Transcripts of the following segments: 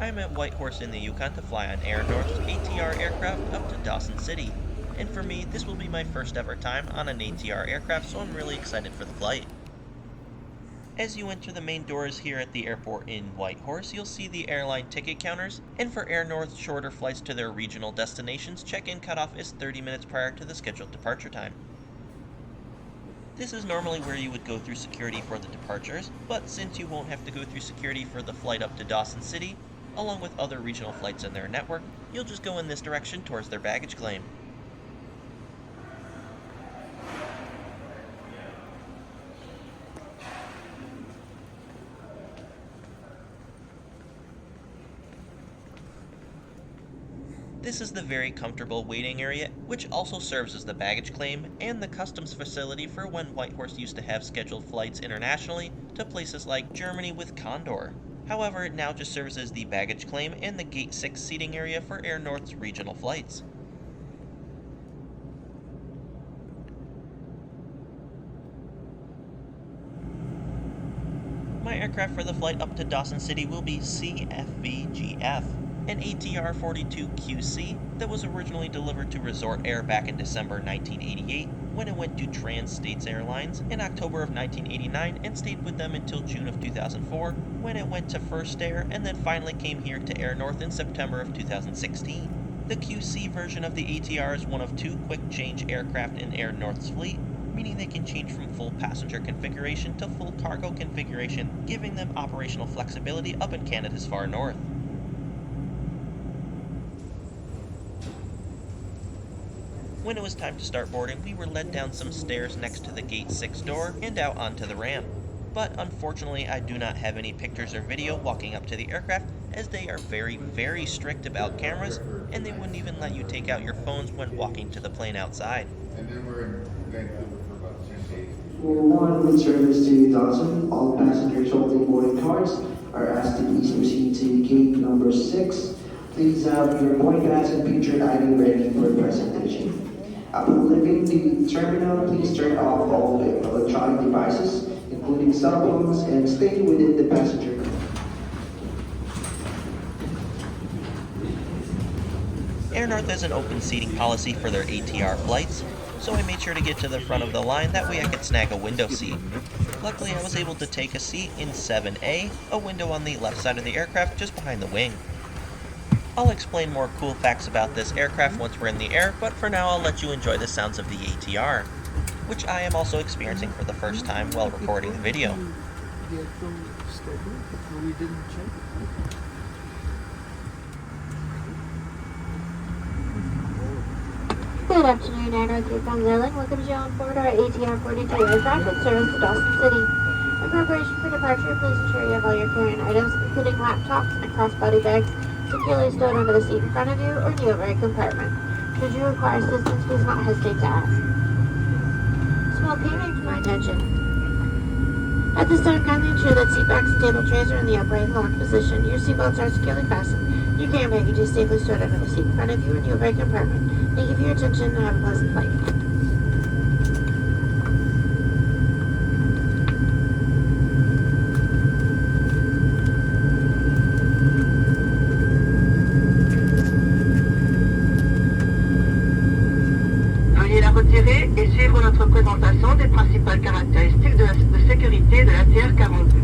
I'm at Whitehorse in the Yukon to fly on Air North's ATR aircraft up to Dawson City. And for me, this will be my first ever time on an ATR aircraft, so I'm really excited for the flight. As you enter the main doors here at the airport in Whitehorse, you'll see the airline ticket counters, and for Air North's shorter flights to their regional destinations, check-in cutoff is 30 minutes prior to the scheduled departure time. This is normally where you would go through security for the departures, but since you won't have to go through security for the flight up to Dawson City, along with other regional flights in their network, you'll just go in this direction towards their baggage claim. This is the very comfortable waiting area, which also serves as the baggage claim and the customs facility for when Whitehorse used to have scheduled flights internationally to places like Germany with Condor. However, it now just serves as the baggage claim and the Gate 6 seating area for Air North's regional flights. My aircraft for the flight up to Dawson City will be CFVGF, an ATR 42QC that was originally delivered to Resort Air back in December 1988 when it went to Trans-States Airlines in October of 1989 and stayed with them until June of 2004 when it went to First Air and then finally came here to Air North in September of 2016. The QC version of the ATR is one of two quick change aircraft in Air North's fleet, meaning they can change from full passenger configuration to full cargo configuration, giving them operational flexibility up in Canada's far north. When it was time to start boarding, we were led down some stairs next to the Gate 6 door and out onto the ramp. But unfortunately, I do not have any pictures or video walking up to the aircraft, as they are very strict about cameras, and they wouldn't even let you take out your phones when walking to the plane outside. And then we're in Vancouver for about 10 days. For one with service to Dawson, all passengers holding boarding cards are asked to please proceed to gate number 6. Please have your boarding pass and picture ID ready for presentation. Upon leaving the terminal, please turn off all the electronic devices, including cell phones, and stay within the passenger car. Air North has an open seating policy for their ATR flights, so I made sure to get to the front of the line, that way I could snag a window seat. Luckily, I was able to take a seat in 7A, a window on the left side of the aircraft just behind the wing. I'll explain more cool facts about this aircraft once we're in the air, but for now I'll let you enjoy the sounds of the ATR, which I am also experiencing for the first time while recording the video. Good afternoon, AirlineGeeks.com airline. Welcome you on board our ATR 42 aircraft with service to Dawson City. In preparation for departure, please ensure you have all your carry-on items, including laptops and crossbody bags, securely stowed under the seat in front of you or in the overhead compartment. Should you require assistance, please not hesitate to ask. Small payment for my attention. At this time, kindly ensure that seat backs and table trays are in the upright and locked position. Your seatbelts are securely fastened. Your carry baggage is safely stored under the seat in front of you or in the overhead compartment. Thank you for your attention and have a pleasant flight. Retirer et suivre notre présentation des principales caractéristiques de sécurité de l'ATR 42.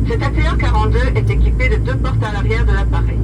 Cet ATR 42 est équipé de 2 portes à l'arrière de l'appareil.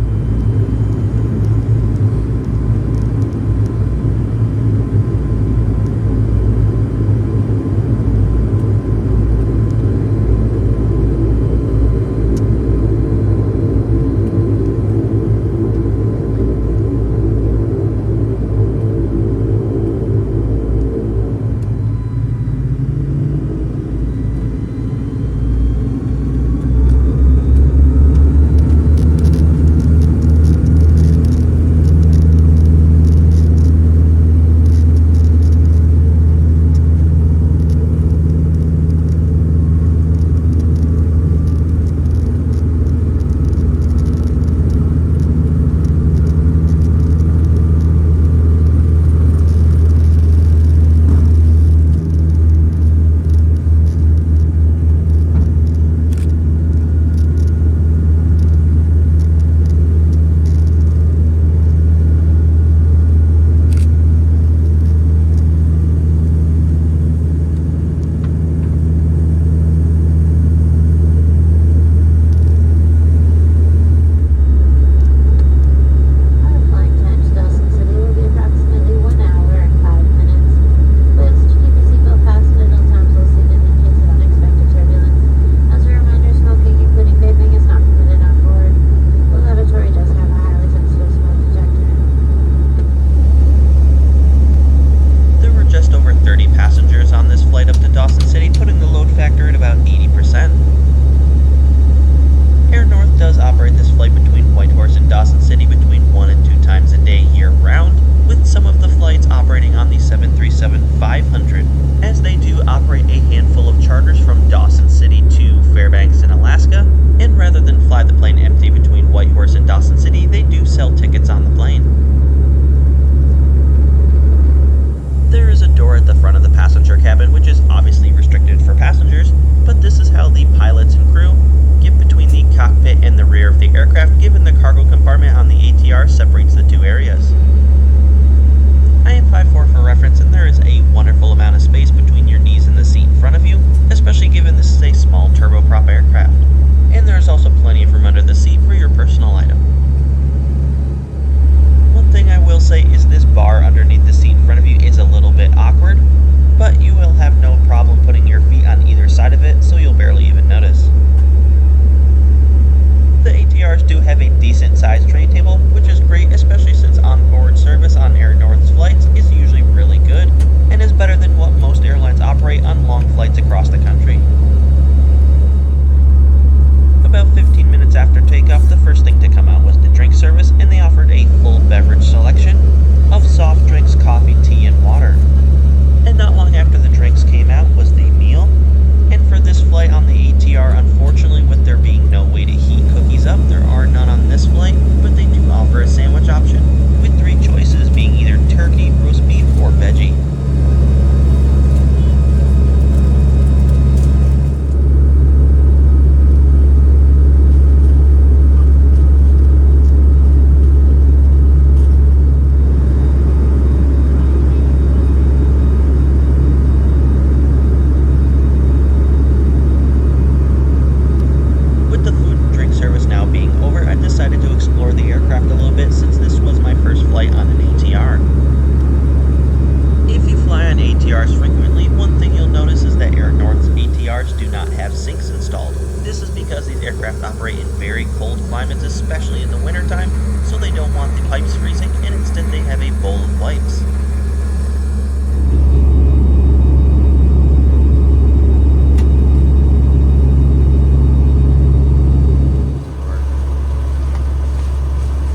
climates, especially in the wintertime, so they don't want the pipes freezing, and instead they have a bowl of wipes.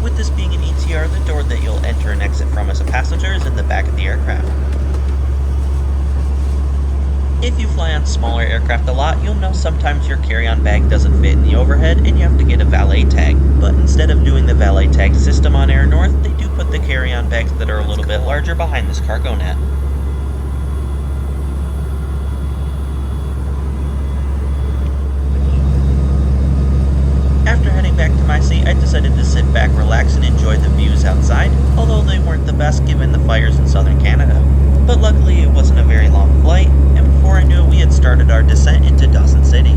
With this being an ATR, the door that you'll enter and exit from as a passenger is in the back of the aircraft. If you fly on smaller aircraft a lot, you'll know sometimes your carry-on bag doesn't fit in the overhead and you have to get a valet tag. But instead of doing the valet tag system on Air North, they do put the carry-on bags that are a little bit larger behind this cargo net. After heading back to my seat, I decided to sit back, relax, and enjoy the views outside, although they weren't the best given the fires in southern Canada. But luckily it wasn't a very long flight, and before I knew it we had started our descent into Dawson City.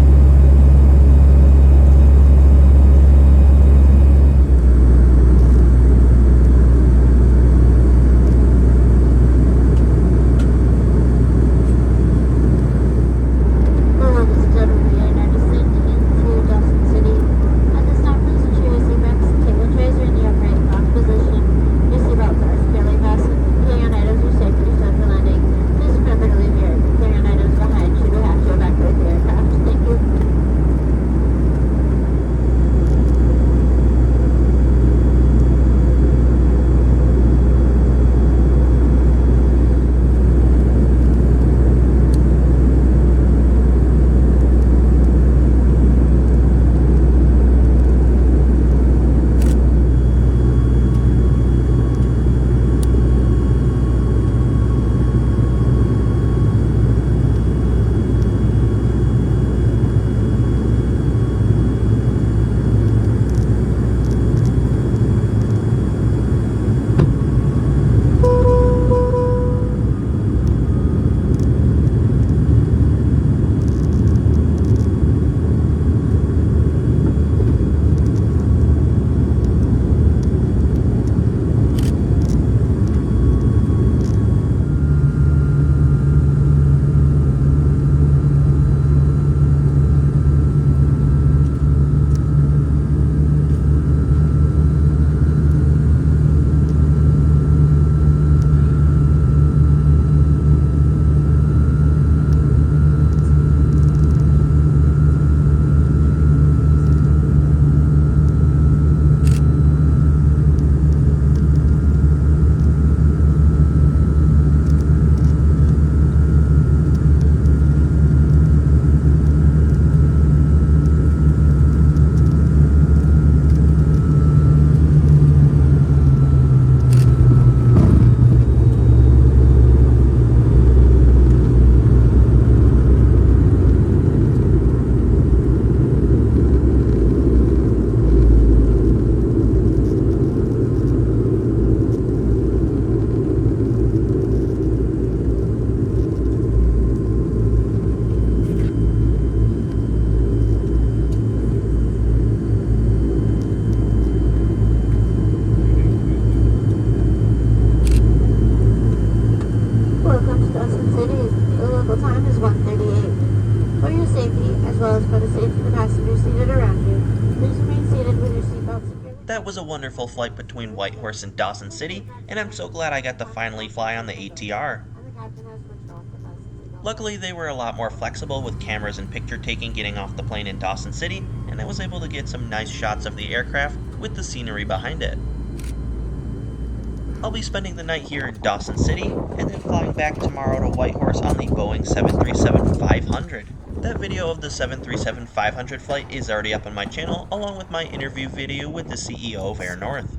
That was a wonderful flight between Whitehorse and Dawson City, and I'm so glad I got to finally fly on the ATR. Luckily, they were a lot more flexible with cameras and picture taking getting off the plane in Dawson City, and I was able to get some nice shots of the aircraft with the scenery behind it. I'll be spending the night here in Dawson City, and then flying back tomorrow to Whitehorse on the Boeing 737-500. That video of the 737-500 flight is already up on my channel, along with my interview video with the CEO of Air North.